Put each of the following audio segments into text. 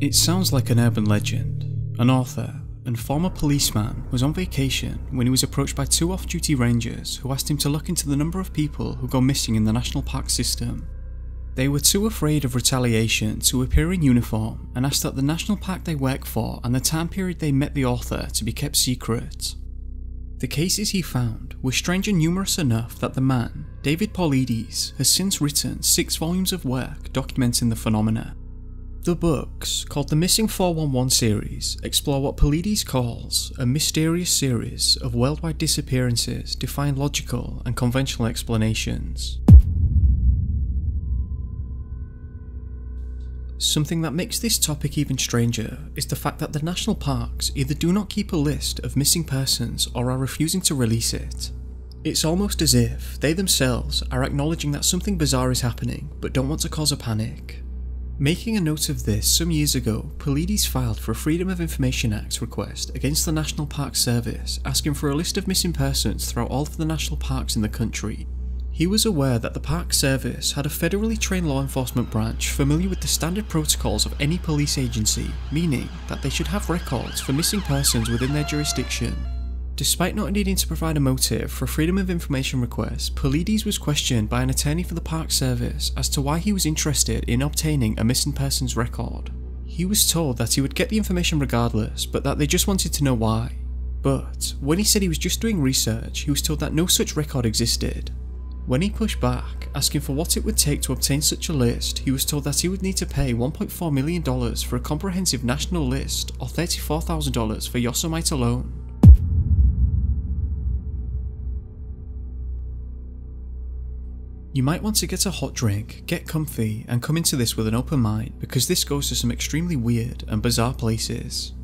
It sounds like an urban legend. An author and former policeman was on vacation when he was approached by two off-duty rangers who asked him to look into the number of people who go missing in the national park system. They were too afraid of retaliation to appear in uniform and asked that the national park they work for and the time period they met the author to be kept secret. The cases he found were strange and numerous enough that the man, David Paulides, has since written 6 volumes of work documenting the phenomena. The books, called the Missing 411 series, explore what Paulides calls a mysterious series of worldwide disappearances defying logical and conventional explanations. Something that makes this topic even stranger is the fact that the national parks either do not keep a list of missing persons or are refusing to release it. It's almost as if they themselves are acknowledging that something bizarre is happening but don't want to cause a panic. Making a note of this some years ago, Paulides filed for a Freedom of Information Act request against the National Park Service asking for a list of missing persons throughout all of the national parks in the country. He was aware that the Park Service had a federally trained law enforcement branch familiar with the standard protocols of any police agency, meaning that they should have records for missing persons within their jurisdiction. Despite not needing to provide a motive for a Freedom of Information request, Paulides was questioned by an attorney for the Park Service as to why he was interested in obtaining a missing persons record. He was told that he would get the information regardless, but that they just wanted to know why. But when he said he was just doing research, he was told that no such record existed. When he pushed back, asking for what it would take to obtain such a list, he was told that he would need to pay $1.4 million for a comprehensive national list, or $34,000 for Yosemite alone. You might want to get a hot drink, get comfy, and come into this with an open mind because this goes to some extremely weird and bizarre places.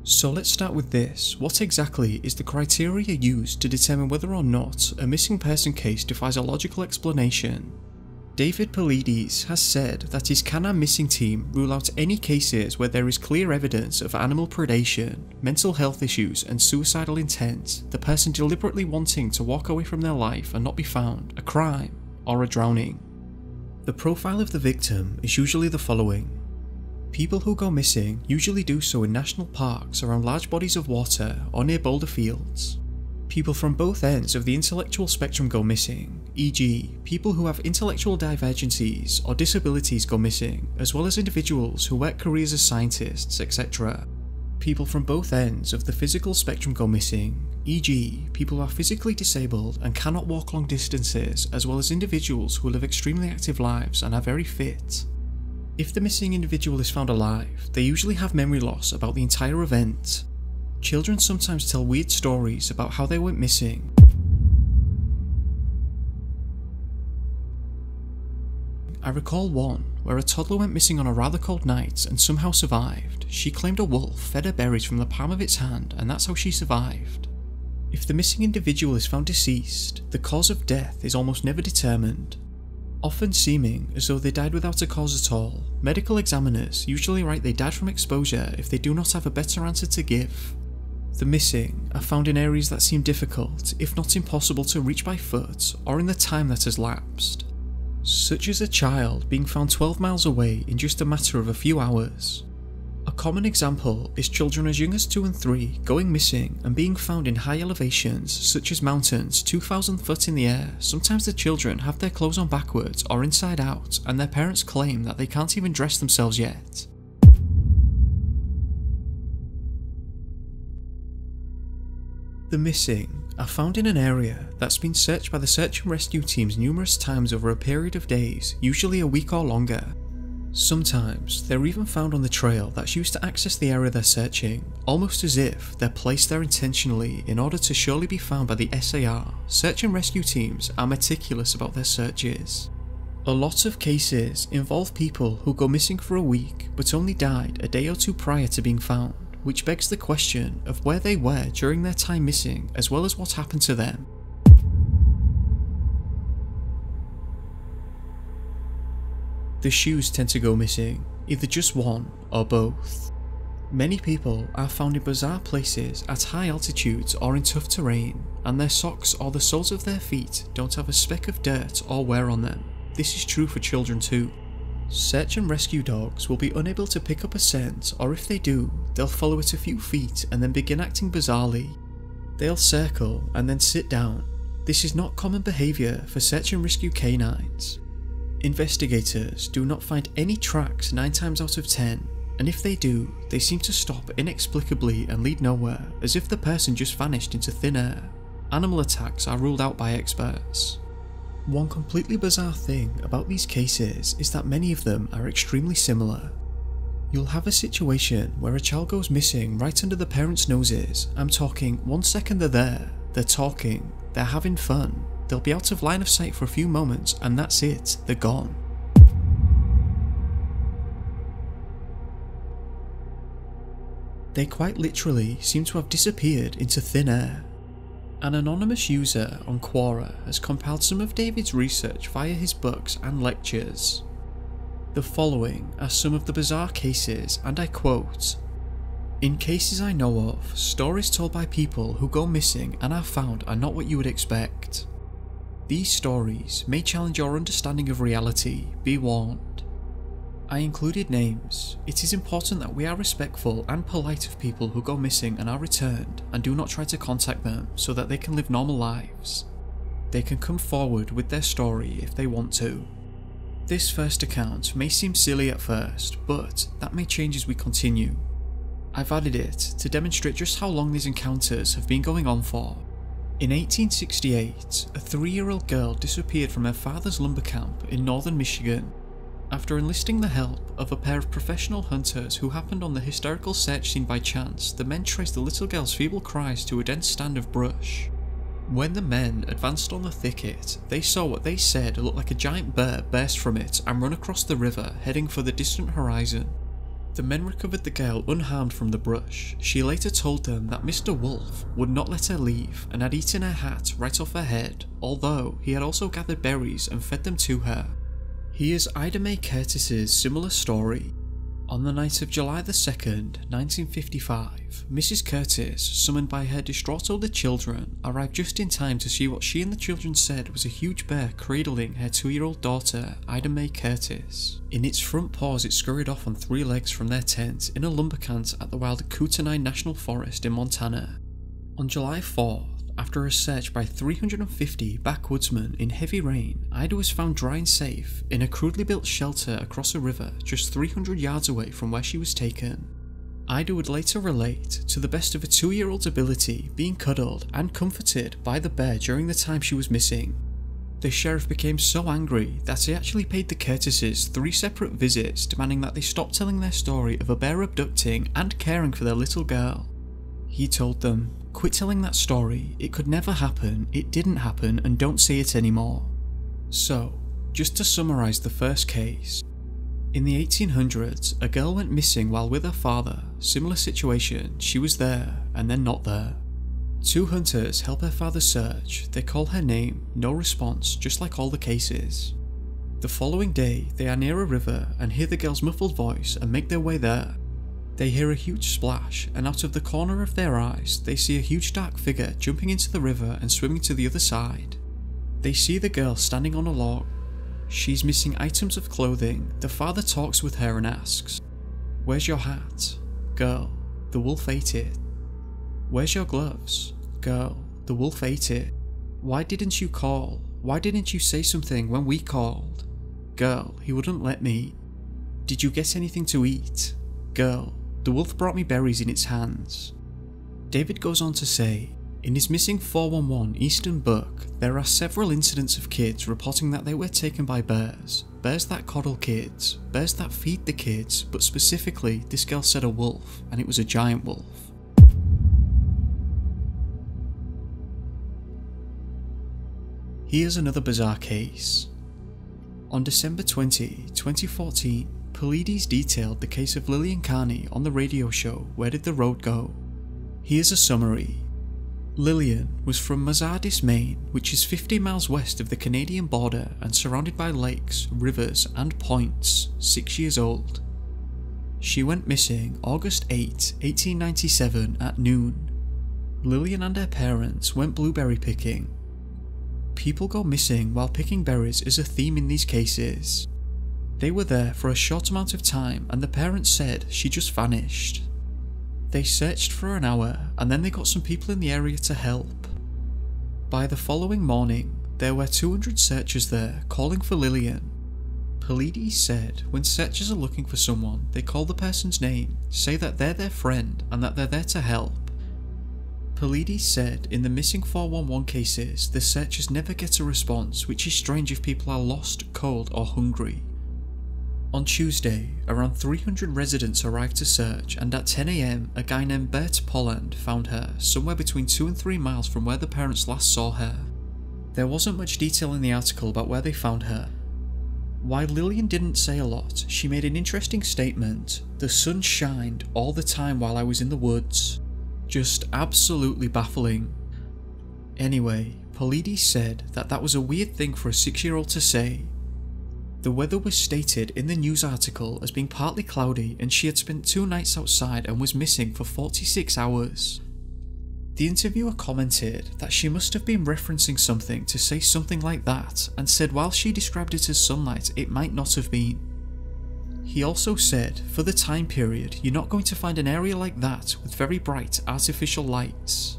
So let's start with this. What exactly is the criteria used to determine whether or not a missing person case defies a logical explanation? David Paulides has said that his Can-Am missing team rule out any cases where there is clear evidence of animal predation, mental health issues and suicidal intent, the person deliberately wanting to walk away from their life and not be found, a crime, or a drowning. The profile of the victim is usually the following. People who go missing usually do so in national parks around large bodies of water or near boulder fields. People from both ends of the intellectual spectrum go missing, e.g. people who have intellectual divergencies or disabilities go missing, as well as individuals who work careers as scientists, etc. People from both ends of the physical spectrum go missing, e.g. people who are physically disabled and cannot walk long distances, as well as individuals who live extremely active lives and are very fit. If the missing individual is found alive, they usually have memory loss about the entire event. Children sometimes tell weird stories about how they went missing. I recall one where a toddler went missing on a rather cold night and somehow survived. She claimed a wolf fed her berries from the palm of its hand and that's how she survived. If the missing individual is found deceased, the cause of death is almost never determined. Often seeming as though they died without a cause at all, medical examiners usually write they died from exposure if they do not have a better answer to give. The missing are found in areas that seem difficult, if not impossible to reach by foot or in the time that has lapsed, such as a child being found 12 miles away in just a matter of a few hours. A common example is children as young as 2 and 3 going missing and being found in high elevations such as mountains 2,000 foot in the air. Sometimes the children have their clothes on backwards or inside out and their parents claim that they can't even dress themselves yet. The missing are found in an area that's been searched by the search and rescue teams numerous times over a period of days, usually a week or longer. Sometimes they're even found on the trail that's used to access the area they're searching, almost as if they're placed there intentionally in order to surely be found by the SAR. Search and rescue teams are meticulous about their searches. A lot of cases involve people who go missing for a week but only died a day or two prior to being found, which begs the question of where they were during their time missing as well as what happened to them. The shoes tend to go missing, either just one or both. Many people are found in bizarre places at high altitudes or in tough terrain, and their socks or the soles of their feet don't have a speck of dirt or wear on them. This is true for children too. Search and rescue dogs will be unable to pick up a scent, or if they do, they'll follow it a few feet and then begin acting bizarrely. They'll circle and then sit down. This is not common behaviour for search and rescue canines. Investigators do not find any tracks 9 times out of 10, and if they do, they seem to stop inexplicably and lead nowhere, as if the person just vanished into thin air. Animal attacks are ruled out by experts. One completely bizarre thing about these cases is that many of them are extremely similar. You'll have a situation where a child goes missing right under the parents' noses. I'm talking 1 second they're there, they're talking, they're having fun, they'll be out of line of sight for a few moments and that's it, they're gone. They quite literally seem to have disappeared into thin air. An anonymous user on Quora has compiled some of David's research via his books and lectures. The following are some of the bizarre cases, and I quote, "In cases I know of, stories told by people who go missing and are found are not what you would expect. These stories may challenge your understanding of reality, be warned. I included names. It is important that we are respectful and polite of people who go missing and are returned, and do not try to contact them so that they can live normal lives. They can come forward with their story if they want to. This first account may seem silly at first, but that may change as we continue. I've added it to demonstrate just how long these encounters have been going on for. In 1868, a 3-year-old girl disappeared from her father's lumber camp in northern Michigan. After enlisting the help of a pair of professional hunters who happened on the historical search scene by chance, the men traced the little girl's feeble cries to a dense stand of brush. When the men advanced on the thicket, they saw what they said looked like a giant bear burst from it and run across the river, heading for the distant horizon. The men recovered the girl unharmed from the brush. She later told them that Mr. Wolf would not let her leave and had eaten her hat right off her head, although he had also gathered berries and fed them to her. Here's Ida Mae Curtis's similar story. On the night of July the 2nd, 1955, Mrs. Curtis, summoned by her distraught older children, arrived just in time to see what she and the children said was a huge bear cradling her 2-year-old daughter, Ida Mae Curtis. In its front paws, it scurried off on 3 legs from their tent in a lumber camp at the wild Kootenai National Forest in Montana. On July 4th, after a search by 350 backwoodsmen in heavy rain, Ida was found dry and safe in a crudely built shelter across a river just 300 yards away from where she was taken. Ida would later relate to the best of a 2-year-old's ability being cuddled and comforted by the bear during the time she was missing. The sheriff became so angry that he actually paid the Curtises 3 separate visits, demanding that they stop telling their story of a bear abducting and caring for their little girl. He told them, "Quit telling that story, it could never happen, it didn't happen, and don't say it anymore." So, just to summarise the first case. In the 1800s, a girl went missing while with her father. Similar situation, she was there, and then not there. 2 hunters help her father search, they call her name, no response, just like all the cases. The following day, they are near a river and hear the girl's muffled voice and make their way there. They hear a huge splash, and out of the corner of their eyes, they see a huge dark figure jumping into the river and swimming to the other side. They see the girl standing on a log. She's missing items of clothing. The father talks with her and asks, "Where's your hat?" Girl, "The wolf ate it." "Where's your gloves?" Girl, "The wolf ate it." "Why didn't you call? Why didn't you say something when we called?" Girl, "He wouldn't let me." "Did you get anything to eat?" Girl, "The wolf brought me berries in its hands." David goes on to say, in his Missing 411 Eastern book, there are several incidents of kids reporting that they were taken by bears. Bears that coddle kids, bears that feed the kids, but specifically this girl said a wolf, and it was a giant wolf. Here's another bizarre case. On December 20, 2014, Paulides detailed the case of Lillian Carney on the radio show Where Did the Road Go? Here's a summary. Lillian was from Mazardis, Maine, which is 50 miles west of the Canadian border and surrounded by lakes, rivers and points, 6 years old. She went missing August 8, 1897 at noon. Lillian and her parents went blueberry picking. People go missing while picking berries is a theme in these cases. They were there for a short amount of time and the parents said she just vanished. They searched for an hour and then they got some people in the area to help. By the following morning, there were 200 searchers there calling for Lillian. Paulides said when searchers are looking for someone, they call the person's name, say that they're their friend and that they're there to help. Paulides said in the missing 411 cases, the searchers never get a response, which is strange if people are lost, cold or hungry. On Tuesday, around 300 residents arrived to search and at 10 AM a guy named Bert Polland found her somewhere between 2 and 3 miles from where the parents last saw her. There wasn't much detail in the article about where they found her. While Lillian didn't say a lot, she made an interesting statement. "The sun shined all the time while I was in the woods." Just absolutely baffling. Anyway, Paulides said that that was a weird thing for a 6-year-old to say. The weather was stated in the news article as being partly cloudy and she had spent 2 nights outside and was missing for 46 hours. The interviewer commented that she must have been referencing something to say something like that and said while she described it as sunlight, it might not have been. He also said, for the time period, you're not going to find an area like that with very bright artificial lights.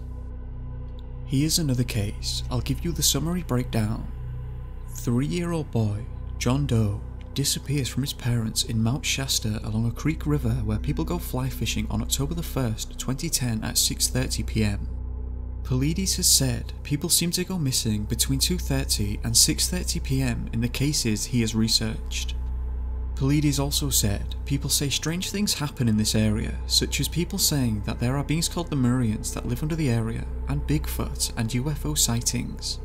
Here's another case. I'll give you the summary breakdown. 3-year-old boy, John Doe, disappears from his parents in Mount Shasta along a creek river where people go fly fishing on October 1st, 2010 at 6:30 PM. Paulides has said people seem to go missing between 2:30 and 6:30 PM in the cases he has researched. Paulides also said people say strange things happen in this area, such as people saying that there are beings called the Murians that live under the area, and Bigfoot and UFO sightings.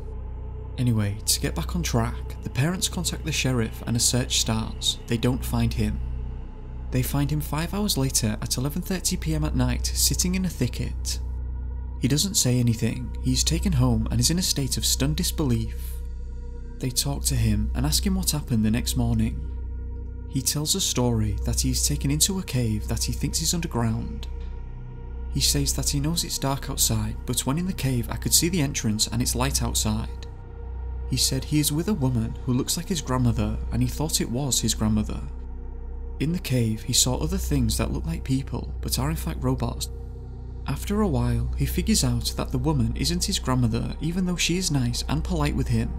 Anyway, to get back on track, the parents contact the sheriff and a search starts. They don't find him. They find him 5 hours later at 11:30 PM at night, sitting in a thicket. He doesn't say anything, he's taken home and is in a state of stunned disbelief. They talk to him and ask him what happened the next morning. He tells a story that he is taken into a cave that he thinks is underground. He says that he knows it's dark outside, but when in the cave I could see the entrance and it's light outside. He said he is with a woman who looks like his grandmother and he thought it was his grandmother. In the cave he saw other things that look like people but are in fact robots. After a while he figures out that the woman isn't his grandmother even though she is nice and polite with him.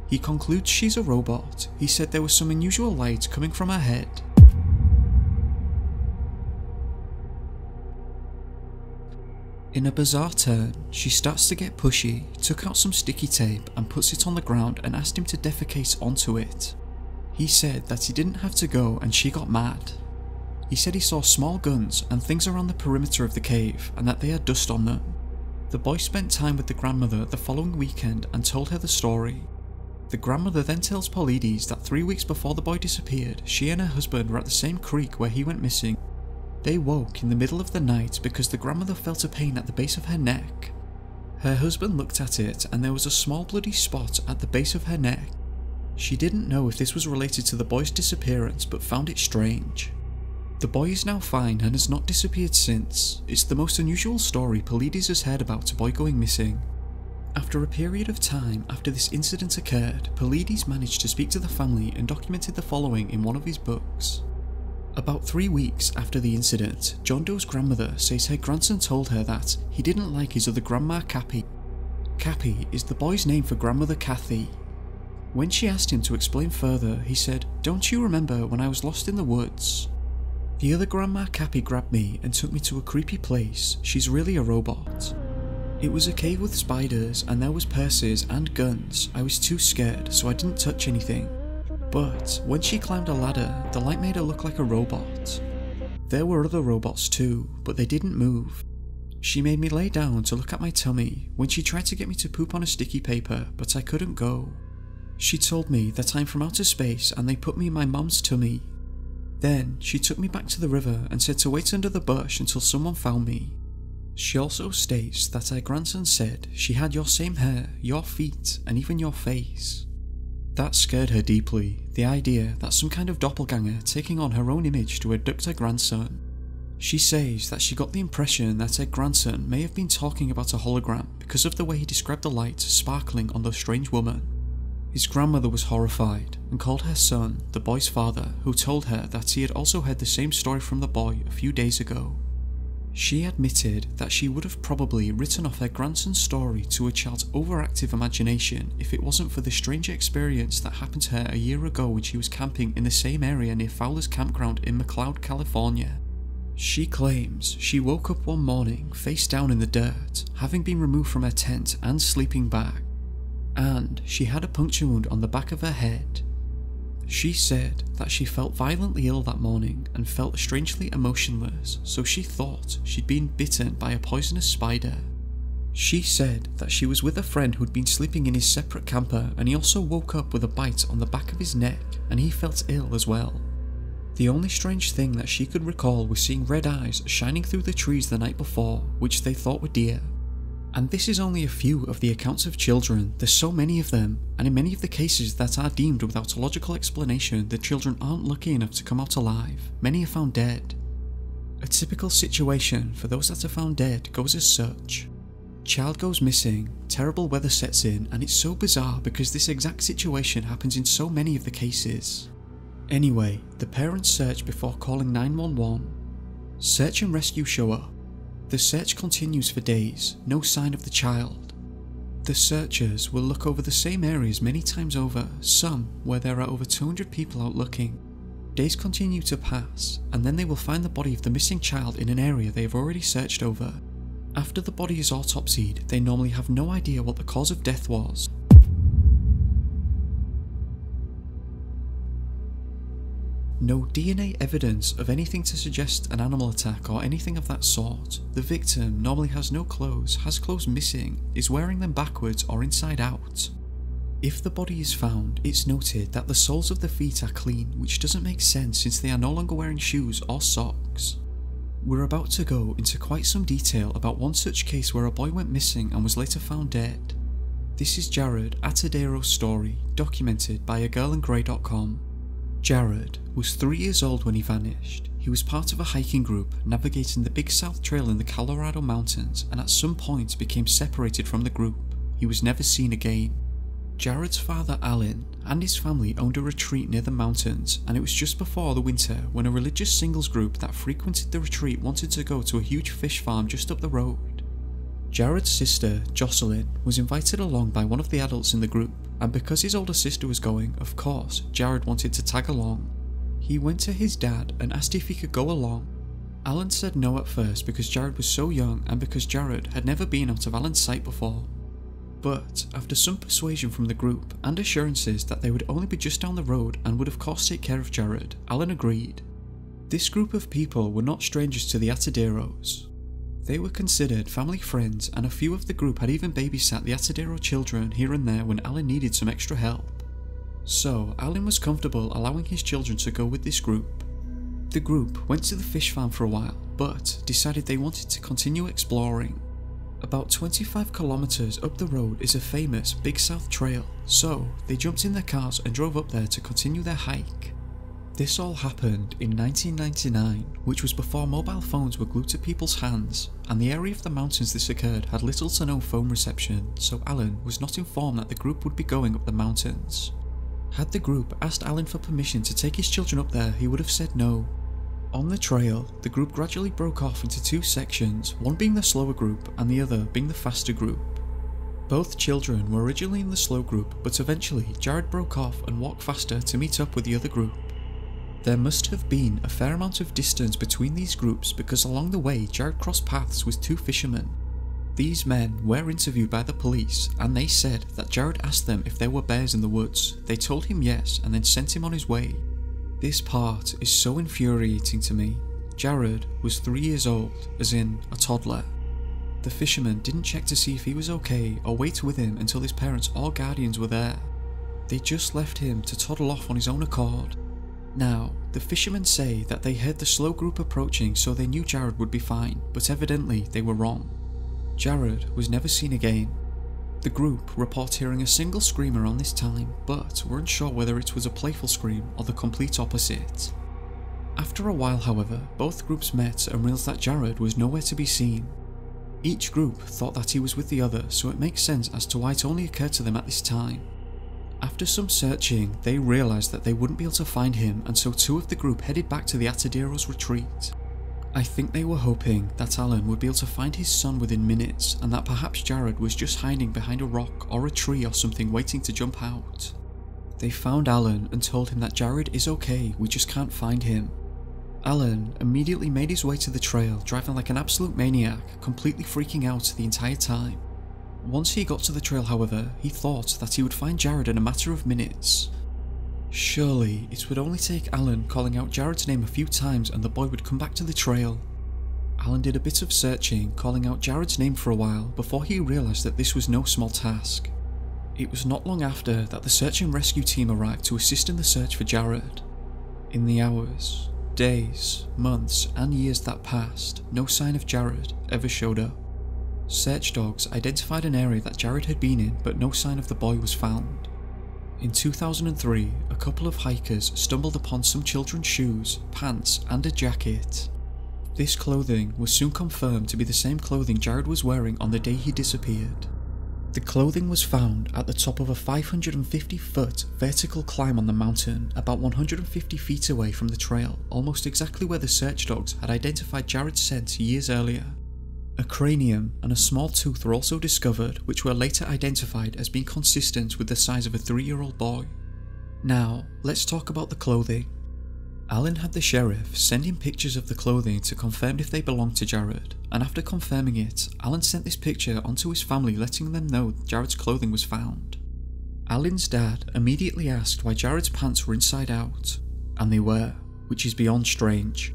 He concludes she's a robot. He said there was some unusual light coming from her head. In a bizarre turn, she starts to get pushy, took out some sticky tape and puts it on the ground and asked him to defecate onto it. He said that he didn't have to go and she got mad. He said he saw small guns and things around the perimeter of the cave and that they had dust on them. The boy spent time with the grandmother the following weekend and told her the story. The grandmother then tells Paulides that 3 weeks before the boy disappeared, she and her husband were at the same creek where he went missing. They woke in the middle of the night because the grandmother felt a pain at the base of her neck. Her husband looked at it and there was a small bloody spot at the base of her neck. She didn't know if this was related to the boy's disappearance but found it strange. The boy is now fine and has not disappeared since. It's the most unusual story Paulides has heard about a boy going missing. After a period of time after this incident occurred, Paulides managed to speak to the family and documented the following in one of his books. About 3 weeks after the incident, John Doe's grandmother says her grandson told her that he didn't like his other grandma Cappy. Cappy is the boy's name for grandmother Kathy. When she asked him to explain further, he said, "Don't you remember when I was lost in the woods? The other grandma Cappy grabbed me and took me to a creepy place. She's really a robot. It was a cave with spiders and there was purses and guns. I was too scared so I didn't touch anything. But when she climbed a ladder, the light made her look like a robot. There were other robots too, but they didn't move. She made me lay down to look at my tummy when she tried to get me to poop on a sticky paper, but I couldn't go. She told me that I'm from outer space and they put me in my mom's tummy. Then she took me back to the river and said to wait under the bush until someone found me. She also states that her grandson said she had your same hair, your feet, and even your face. That scared her deeply, the idea that some kind of doppelganger taking on her own image to abduct her grandson. She says that she got the impression that her grandson may have been talking about a hologram because of the way he described the light sparkling on the strange woman. His grandmother was horrified and called her son the boy's father, who told her that he had also heard the same story from the boy a few days ago. She admitted that she would have probably written off her grandson's story to a child's overactive imagination if it wasn't for the strange experience that happened to her a year ago when she was camping in the same area near Fowler's campground in McLeod, California. She claims she woke up one morning face down in the dirt, having been removed from her tent and sleeping bag, and she had a puncture wound on the back of her head. She said that she felt violently ill that morning and felt strangely emotionless, so she thought she'd been bitten by a poisonous spider. She said that she was with a friend who'd been sleeping in his separate camper, and he also woke up with a bite on the back of his neck and he felt ill as well. The only strange thing that she could recall was seeing red eyes shining through the trees the night before, which they thought were deer. And this is only a few of the accounts of children. There's so many of them, and in many of the cases that are deemed without a logical explanation, the children aren't lucky enough to come out alive. Many are found dead. A typical situation for those that are found dead goes as such. Child goes missing, terrible weather sets in, and it's so bizarre because this exact situation happens in so many of the cases. Anyway, the parents search before calling 911. Search and rescue show up. The search continues for days, no sign of the child. The searchers will look over the same areas many times over, some where there are over 200 people out looking. Days continue to pass, and then they will find the body of the missing child in an area they have already searched over. After the body is autopsied, they normally have no idea what the cause of death was. No DNA evidence of anything to suggest an animal attack or anything of that sort. The victim normally has no clothes, has clothes missing, is wearing them backwards or inside out. If the body is found, it's noted that the soles of the feet are clean, which doesn't make sense since they are no longer wearing shoes or socks. We're about to go into quite some detail about one such case where a boy went missing and was later found dead. This is Jared Atadero's story, documented by agirlingrey.com. Jared was 3 years old when he vanished. He was part of a hiking group navigating the Big South Trail in the Colorado mountains, and at some point became separated from the group. He was never seen again. Jared's father Alan and his family owned a retreat near the mountains, and it was just before the winter when a religious singles group that frequented the retreat wanted to go to a huge fish farm just up the road. Jared's sister, Jocelyn, was invited along by one of the adults in the group, and because his older sister was going, of course, Jared wanted to tag along. He went to his dad and asked if he could go along. Alan said no at first because Jared was so young and because Jared had never been out of Alan's sight before. But after some persuasion from the group and assurances that they would only be just down the road and would of course take care of Jared, Alan agreed. This group of people were not strangers to the Ataderos. They were considered family friends, and a few of the group had even babysat the Atadero children here and there when Alan needed some extra help. So Alan was comfortable allowing his children to go with this group. The group went to the fish farm for a while, but decided they wanted to continue exploring. About 25 kilometers up the road is a famous Big South Trail, so they jumped in their cars and drove up there to continue their hike. This all happened in 1999, which was before mobile phones were glued to people's hands, and the area of the mountains this occurred had little to no phone reception, so Alan was not informed that the group would be going up the mountains. Had the group asked Alan for permission to take his children up there, he would have said no. On the trail, the group gradually broke off into two sections, one being the slower group and the other being the faster group. Both children were originally in the slow group, but eventually Jared broke off and walked faster to meet up with the other group. There must have been a fair amount of distance between these groups because along the way Jared crossed paths with two fishermen. These men were interviewed by the police, and they said that Jared asked them if there were bears in the woods. They told him yes and then sent him on his way. This part is so infuriating to me. Jared was 3 years old, as in a toddler. The fishermen didn't check to see if he was okay or wait with him until his parents or guardians were there. They just left him to toddle off on his own accord. Now, the fishermen say that they heard the slow group approaching, so they knew Jared would be fine, but evidently they were wrong. Jared was never seen again. The group report hearing a single scream around this time, but were unsure whether it was a playful scream or the complete opposite. After a while, however, both groups met and realized that Jared was nowhere to be seen. Each group thought that he was with the other, so it makes sense as to why it only occurred to them at this time. After some searching, they realized that they wouldn't be able to find him, and so two of the group headed back to the Atadero's retreat. I think they were hoping that Alan would be able to find his son within minutes, and that perhaps Jared was just hiding behind a rock or a tree or something waiting to jump out. They found Alan and told him that Jared is okay, we just can't find him. Alan immediately made his way to the trail, driving like an absolute maniac, completely freaking out the entire time. Once he got to the trail, however, he thought that he would find Jared in a matter of minutes. Surely, it would only take Alan calling out Jared's name a few times and the boy would come back to the trail. Alan did a bit of searching, calling out Jared's name for a while before he realised that this was no small task. It was not long after that the search and rescue team arrived to assist in the search for Jared. In the hours, days, months and years that passed, no sign of Jared ever showed up. Search dogs identified an area that Jared had been in, but no sign of the boy was found. In 2003, a couple of hikers stumbled upon some children's shoes, pants and a jacket. This clothing was soon confirmed to be the same clothing Jared was wearing on the day he disappeared. The clothing was found at the top of a 550-foot vertical climb on the mountain, about 150 feet away from the trail, almost exactly where the search dogs had identified Jared's scent years earlier. A cranium and a small tooth were also discovered, which were later identified as being consistent with the size of a 3-year-old boy. Now, let's talk about the clothing. Alan had the sheriff send him pictures of the clothing to confirm if they belonged to Jared, and after confirming it, Alan sent this picture onto his family, letting them know that Jared's clothing was found. Alan's dad immediately asked why Jared's pants were inside out, and they were, which is beyond strange.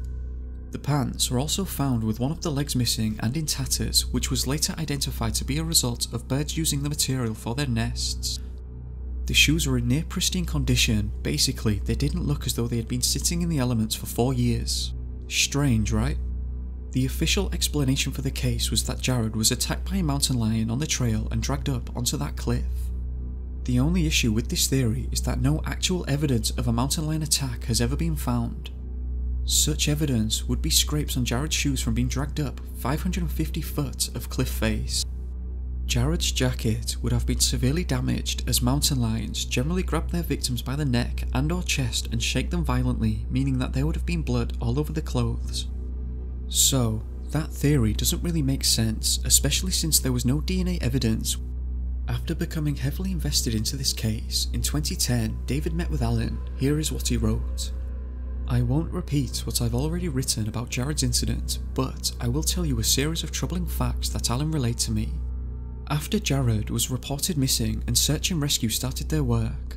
The pants were also found with one of the legs missing and in tatters, which was later identified to be a result of birds using the material for their nests. The shoes were in near pristine condition. Basically, they didn't look as though they had been sitting in the elements for 4 years. Strange, right? The official explanation for the case was that Jared was attacked by a mountain lion on the trail and dragged up onto that cliff. The only issue with this theory is that no actual evidence of a mountain lion attack has ever been found. Such evidence would be scrapes on Jared's shoes from being dragged up 550 foot of cliff face. Jared's jacket would have been severely damaged, as mountain lions generally grab their victims by the neck and or chest and shake them violently, meaning that there would have been blood all over the clothes. So, that theory doesn't really make sense, especially since there was no DNA evidence. After becoming heavily invested into this case, in 2010, David met with Alan. Here is what he wrote. I won't repeat what I've already written about Jared's incident, but I will tell you a series of troubling facts that Alan relayed to me. After Jared was reported missing and search and rescue started their work,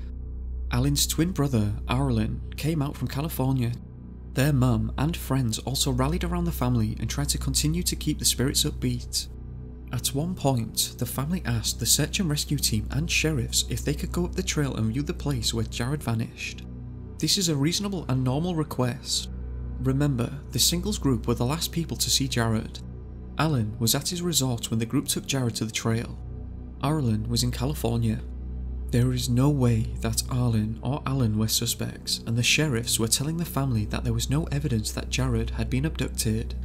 Alan's twin brother, Arlen, came out from California. Their mum and friends also rallied around the family and tried to continue to keep the spirits upbeat. At one point, the family asked the search and rescue team and sheriffs if they could go up the trail and view the place where Jared vanished. This is a reasonable and normal request. Remember, the singles group were the last people to see Jared. Alan was at his resort when the group took Jared to the trail. Arlen was in California. There is no way that Arlen or Alan were suspects, and the sheriffs were telling the family that there was no evidence that Jared had been abducted.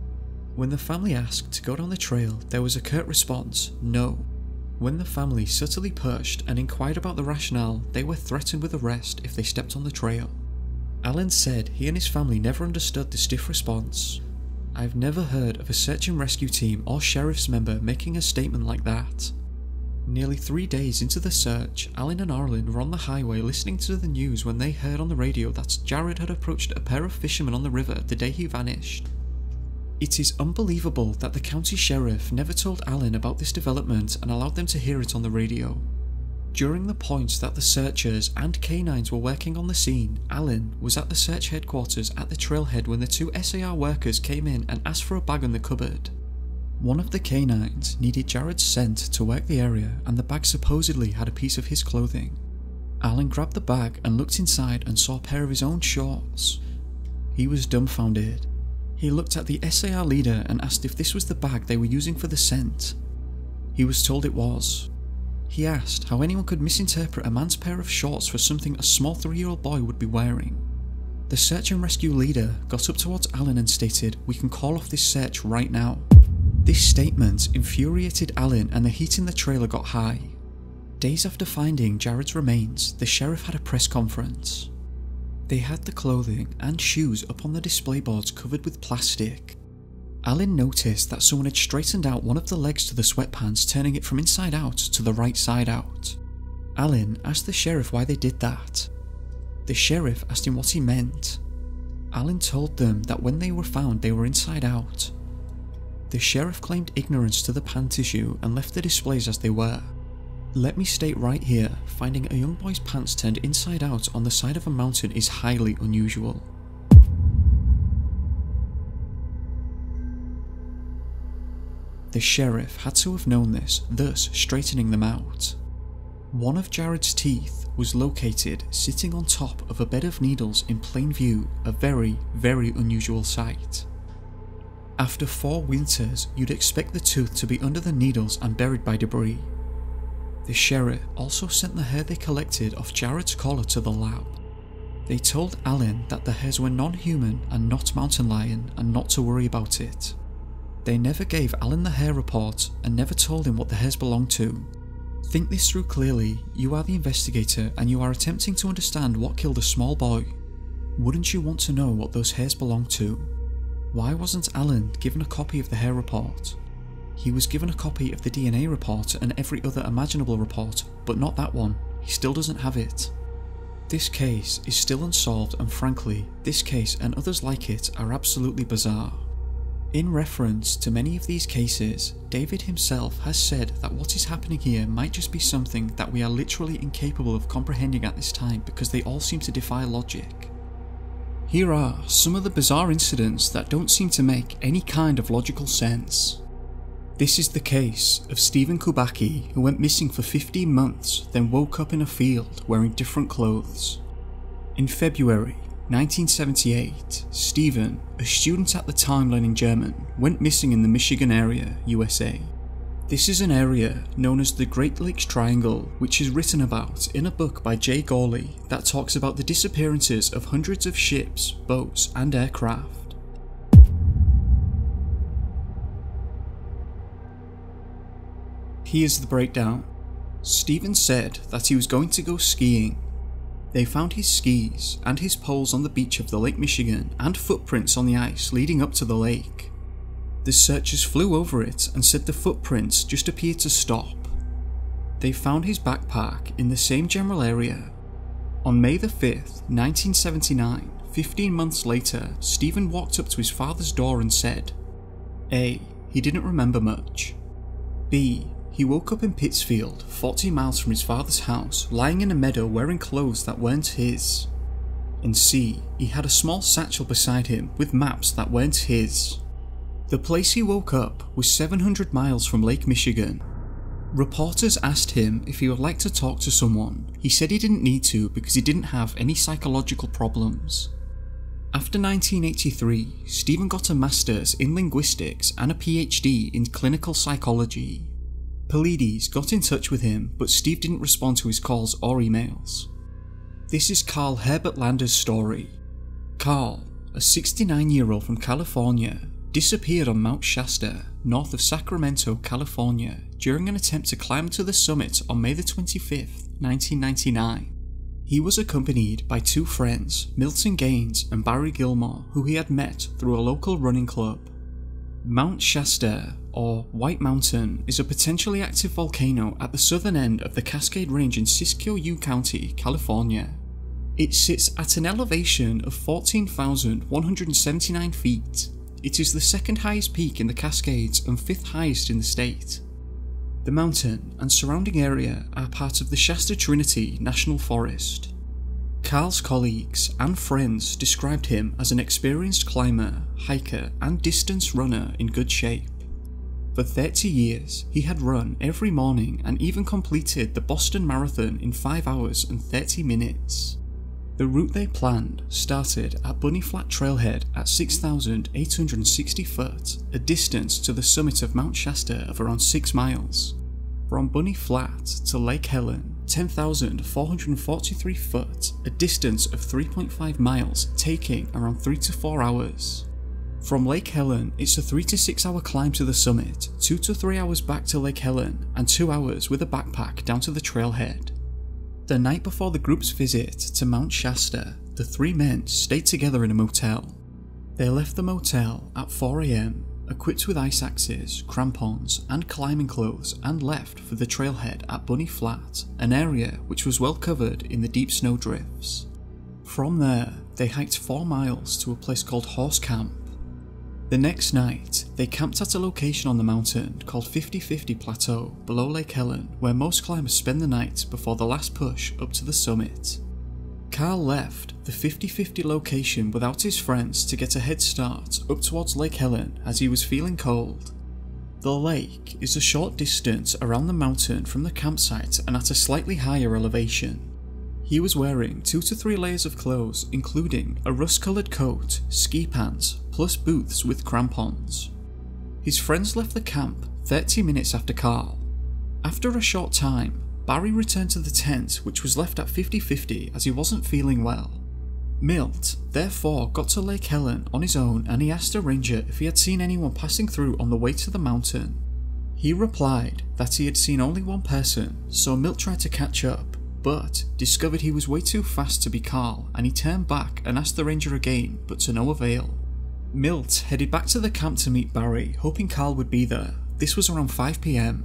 When the family asked to go down the trail, there was a curt response, no. When the family subtly pushed and inquired about the rationale, they were threatened with arrest if they stepped on the trail. Alan said he and his family never understood the stiff response. I've never heard of a search and rescue team or sheriff's member making a statement like that. Nearly 3 days into the search, Alan and Arlen were on the highway listening to the news when they heard on the radio that Jared had approached a pair of fishermen on the river the day he vanished. It is unbelievable that the county sheriff never told Alan about this development and allowed them to hear it on the radio. During the points that the searchers and canines were working on the scene, Alan was at the search headquarters at the trailhead when the 2 SAR workers came in and asked for a bag in the cupboard. One of the canines needed Jared's scent to work the area, and the bag supposedly had a piece of his clothing. Alan grabbed the bag and looked inside and saw a pair of his own shorts. He was dumbfounded. He looked at the SAR leader and asked if this was the bag they were using for the scent. He was told it was. He asked how anyone could misinterpret a man's pair of shorts for something a small 3-year-old boy would be wearing. The search and rescue leader got up towards Alan and stated, "We can call off this search right now." This statement infuriated Alan and the heat in the trailer got high. Days after finding Jared's remains, the sheriff had a press conference. They had the clothing and shoes up on the display boards covered with plastic. Alan noticed that someone had straightened out one of the legs to the sweatpants, turning it from inside out to the right side out. Alan asked the sheriff why they did that. The sheriff asked him what he meant. Alan told them that when they were found they were inside out. The sheriff claimed ignorance to the pant issue and left the displays as they were. Let me state right here, finding a young boy's pants turned inside out on the side of a mountain is highly unusual. The sheriff had to have known this, thus straightening them out. One of Jared's teeth was located sitting on top of a bed of needles in plain view, a very, very unusual sight. After 4 winters, you'd expect the tooth to be under the needles and buried by debris. The sheriff also sent the hair they collected off Jared's collar to the lab. They told Alan that the hairs were non-human and not mountain lion and not to worry about it. They never gave Alan the hair report and never told him what the hairs belonged to. Think this through clearly. You are the investigator and you are attempting to understand what killed a small boy. Wouldn't you want to know what those hairs belonged to? Why wasn't Alan given a copy of the hair report? He was given a copy of the DNA report and every other imaginable report, but not that one. He still doesn't have it. This case is still unsolved, and frankly, this case and others like it are absolutely bizarre. In reference to many of these cases, David himself has said that what is happening here might just be something that we are literally incapable of comprehending at this time because they all seem to defy logic. Here are some of the bizarre incidents that don't seem to make any kind of logical sense. This is the case of Stephen Kubacki, who went missing for 15 months, then woke up in a field wearing different clothes. In February 1978, Stephen, a student at the time learning German, went missing in the Michigan area, USA. This is an area known as the Great Lakes Triangle, which is written about in a book by Jay Gawley that talks about the disappearances of hundreds of ships, boats, and aircraft. Here's the breakdown. Stephen said that he was going to go skiing. They found his skis and his poles on the beach of the Lake Michigan and footprints on the ice leading up to the lake. The searchers flew over it and said the footprints just appeared to stop. They found his backpack in the same general area. On May the 5th, 1979, 15 months later, Stephen walked up to his father's door and said, A. He didn't remember much. B. He woke up in Pittsfield, 40 miles from his father's house, lying in a meadow wearing clothes that weren't his. And C. He had a small satchel beside him with maps that weren't his. The place he woke up was 700 miles from Lake Michigan. Reporters asked him if he would like to talk to someone. He said he didn't need to because he didn't have any psychological problems. After 1983, Stephen got a master's in linguistics and a PhD in clinical psychology. Paulides got in touch with him, but Steve didn't respond to his calls or emails. This is Carl Herbert Lander's story. Carl, a 69-year-old from California, disappeared on Mount Shasta, north of Sacramento, California, during an attempt to climb to the summit on May the 25th, 1999. He was accompanied by 2 friends, Milton Gaines and Barry Gilmore, who he had met through a local running club. Mount Shasta, or White Mountain, is a potentially active volcano at the southern end of the Cascade Range in Siskiyou County, California. It sits at an elevation of 14,179 feet. It is the second highest peak in the Cascades and 5th highest in the state. The mountain and surrounding area are part of the Shasta Trinity National Forest. Carl's colleagues and friends described him as an experienced climber, hiker, and distance runner in good shape. For 30 years, he had run every morning and even completed the Boston Marathon in 5 hours and 30 minutes. The route they planned started at Bunny Flat Trailhead at 6,860 foot, a distance to the summit of Mount Shasta of around 6 miles. From Bunny Flat to Lake Helen, 10,443 foot, a distance of 3.5 miles, taking around 3 to 4 hours. From Lake Helen, it's a 3 to 6 hour climb to the summit, 2 to 3 hours back to Lake Helen, and 2 hours with a backpack down to the trailhead. The night before the group's visit to Mount Shasta, the three men stayed together in a motel. They left the motel at 4 AM, equipped with ice axes, crampons, and climbing clothes, and left for the trailhead at Bunny Flat, an area which was well covered in the deep snow drifts. From there, they hiked 4 miles to a place called Horse Camp. The next night, they camped at a location on the mountain called 50/50 Plateau below Lake Helen, where most climbers spend the night before the last push up to the summit. Carl left the 50/50 location without his friends to get a head start up towards Lake Helen as he was feeling cold. The lake is a short distance around the mountain from the campsite and at a slightly higher elevation. He was wearing 2 to 3 layers of clothes, including a rust-coloured coat, ski pants, plus boots with crampons. His friends left the camp 30 minutes after Carl. After a short time, Barry returned to the tent which was left at 50/50 as he wasn't feeling well. Milt therefore got to Lake Helen on his own and he asked a ranger if he had seen anyone passing through on the way to the mountain. He replied that he had seen only one person, so Milt tried to catch up, but discovered he was way too fast to be Carl and he turned back and asked the ranger again, but to no avail. Milt headed back to the camp to meet Barry, hoping Carl would be there. This was around 5 PM.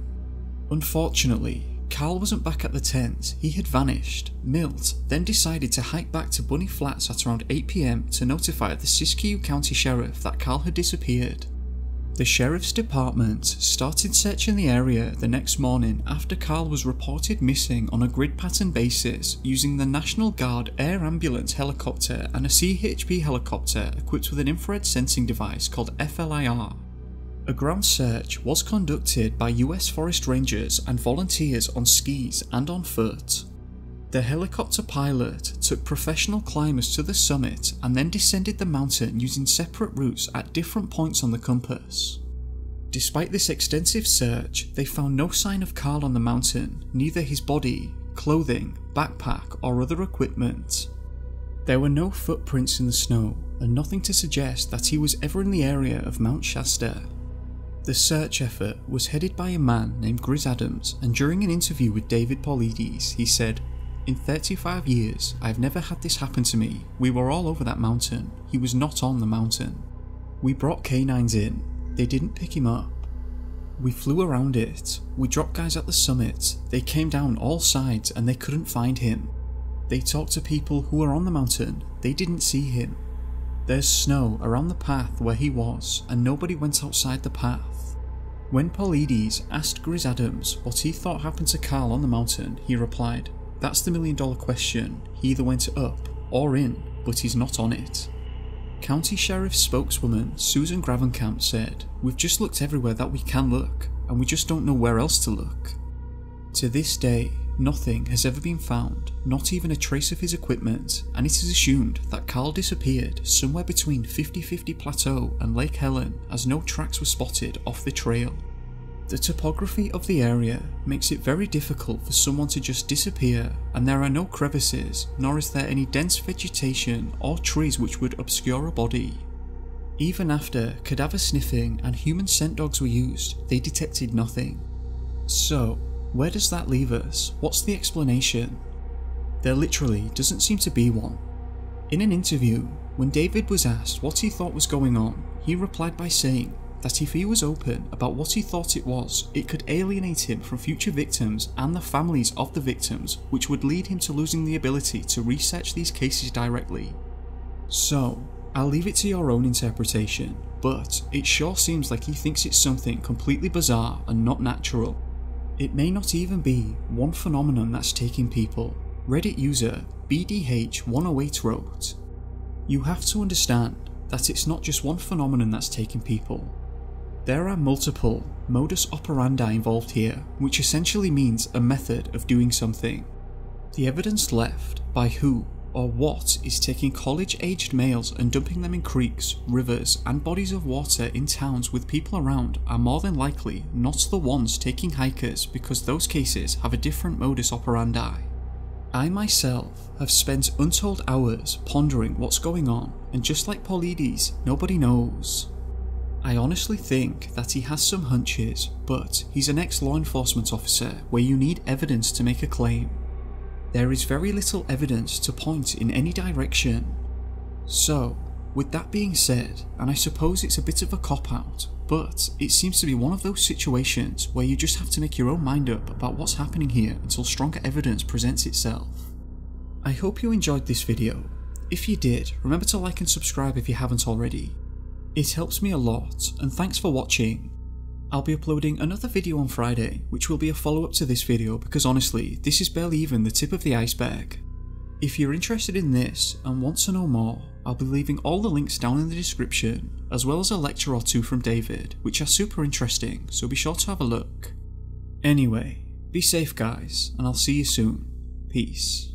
Unfortunately, Carl wasn't back at the tent, he had vanished. Milt then decided to hike back to Bunny Flats at around 8 PM to notify the Siskiyou County Sheriff that Carl had disappeared. The Sheriff's Department started searching the area the next morning after Carl was reported missing on a grid pattern basis using the National Guard Air Ambulance helicopter and a CHP helicopter equipped with an infrared sensing device called FLIR. A ground search was conducted by US Forest Rangers and volunteers on skis and on foot. The helicopter pilot took professional climbers to the summit and then descended the mountain using separate routes at different points on the compass. Despite this extensive search, they found no sign of Carl on the mountain, neither his body, clothing, backpack or other equipment. There were no footprints in the snow and nothing to suggest that he was ever in the area of Mount Shasta. The search effort was headed by a man named Grizz Adams, and during an interview with David Paulides, he said, "In 35 years, I've never had this happen to me. We were all over that mountain. He was not on the mountain. We brought canines in. They didn't pick him up. We flew around it. We dropped guys at the summit. They came down all sides and they couldn't find him. They talked to people who were on the mountain. They didn't see him. There's snow around the path where he was, and nobody went outside the path." When Paulides asked Grizz Adams what he thought happened to Carl on the mountain, he replied, "That's the million-dollar question. He either went up or in, but he's not on it." County Sheriff's spokeswoman Susan Gravenkamp said, "We've just looked everywhere that we can look, and we just don't know where else to look." To this day, nothing has ever been found, not even a trace of his equipment, and it is assumed that Carl disappeared somewhere between 50/50 Plateau and Lake Helen as no tracks were spotted off the trail. The topography of the area makes it very difficult for someone to just disappear, and there are no crevices, nor is there any dense vegetation or trees which would obscure a body. Even after cadaver sniffing and human scent dogs were used, they detected nothing. So, where does that leave us? What's the explanation? There literally doesn't seem to be one. In an interview, when David was asked what he thought was going on, he replied by saying that if he was open about what he thought it was, it could alienate him from future victims and the families of the victims, which would lead him to losing the ability to research these cases directly. So, I'll leave it to your own interpretation, but it sure seems like he thinks it's something completely bizarre and not natural. It may not even be one phenomenon that's taking people. Reddit user BDH108 wrote, "You have to understand that it's not just one phenomenon that's taking people. There are multiple modus operandi involved here, which essentially means a method of doing something. The evidence left by who, or what is taking college-aged males and dumping them in creeks, rivers and bodies of water in towns with people around are more than likely not the ones taking hikers, because those cases have a different modus operandi. I myself have spent untold hours pondering what's going on, and just like Paulides, nobody knows. I honestly think that he has some hunches, but he's an ex-law enforcement officer where you need evidence to make a claim. There is very little evidence to point in any direction. So, with that being said, and I suppose it's a bit of a cop-out, but it seems to be one of those situations where you just have to make your own mind up about what's happening here until stronger evidence presents itself. I hope you enjoyed this video. If you did, remember to like and subscribe if you haven't already. It helps me a lot, and thanks for watching. I'll be uploading another video on Friday, which will be a follow-up to this video because honestly, this is barely even the tip of the iceberg. If you're interested in this and want to know more, I'll be leaving all the links down in the description, as well as a lecture or two from David, which are super interesting, so be sure to have a look. Anyway, be safe guys, and I'll see you soon. Peace.